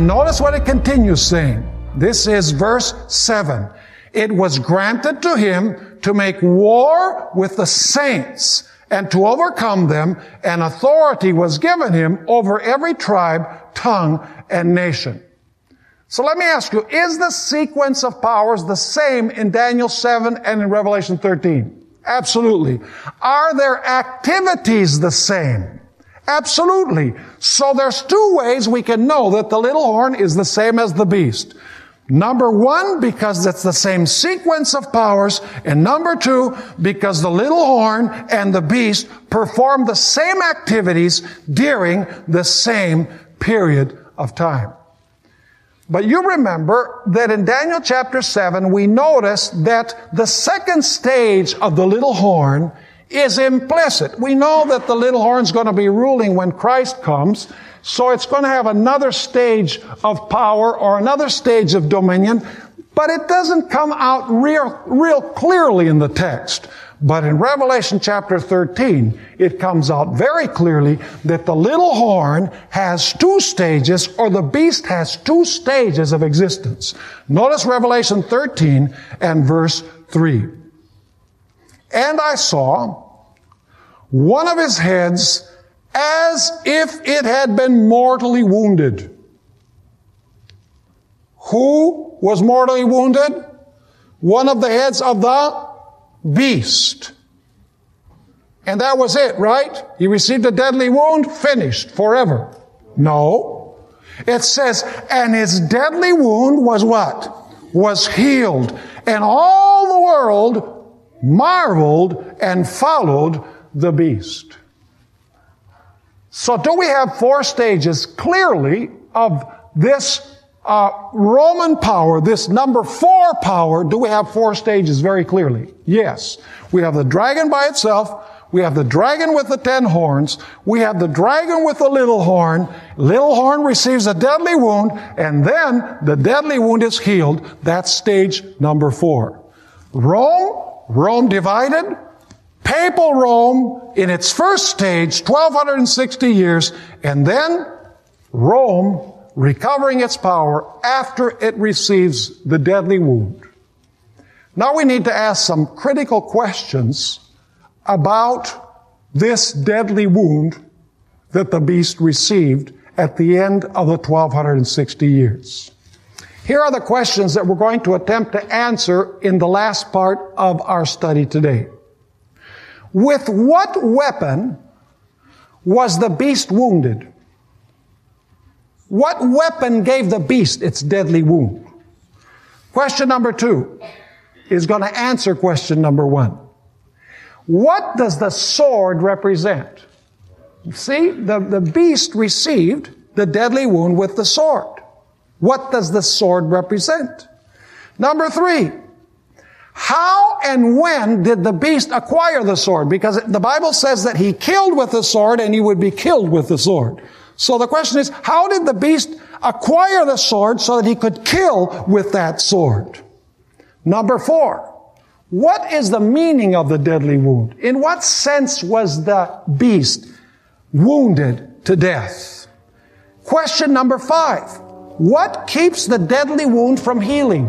And notice what it continues saying. This is verse 7. It was granted to him to make war with the saints and to overcome them, and authority was given him over every tribe, tongue, and nation. So let me ask you, is the sequence of powers the same in Daniel 7 and in Revelation 13? Absolutely. Are their activities the same? Absolutely. So there's two ways we can know that the little horn is the same as the beast. Number one, because it's the same sequence of powers. And number two, because the little horn and the beast perform the same activities during the same period of time. But you remember that in Daniel chapter 7, we notice that the second stage of the little horn is implicit. We know that the little horn's going to be ruling when Christ comes, so it's going to have another stage of power or another stage of dominion, but it doesn't come out real clearly in the text. But in Revelation chapter 13, it comes out very clearly that the little horn has two stages, or the beast has two stages of existence. Notice Revelation 13 and verse 3. And I saw one of his heads as if it had been mortally wounded. Who was mortally wounded? One of the heads of the beast. And that was it, right? He received a deadly wound, finished, forever. No. It says, and his deadly wound was what? Was healed. And all the world marveled and followed the beast. So do we have four stages clearly of this Roman power, this number 4 power? Do we have 4 stages very clearly? Yes. We have the dragon by itself. We have the dragon with the 10 horns. We have the dragon with the little horn. Little horn receives a deadly wound, and then the deadly wound is healed. That's stage number 4. Rome divided. Papal Rome in its first stage, 1260 years, and then Rome recovering its power after it receives the deadly wound. Now we need to ask some critical questions about this deadly wound that the beast received at the end of the 1260 years. Here are the questions that we're going to attempt to answer in the last part of our study today. With what weapon was the beast wounded? What weapon gave the beast its deadly wound? Question number 2 is going to answer question number 1. What does the sword represent? See, the beast received the deadly wound with the sword. What does the sword represent? Number 3, how and when did the beast acquire the sword? Because the Bible says that he killed with the sword and he would be killed with the sword. So the question is, how did the beast acquire the sword so that he could kill with that sword? Number 4, what is the meaning of the deadly wound? In what sense was the beast wounded to death? Question number 5, what keeps the deadly wound from healing?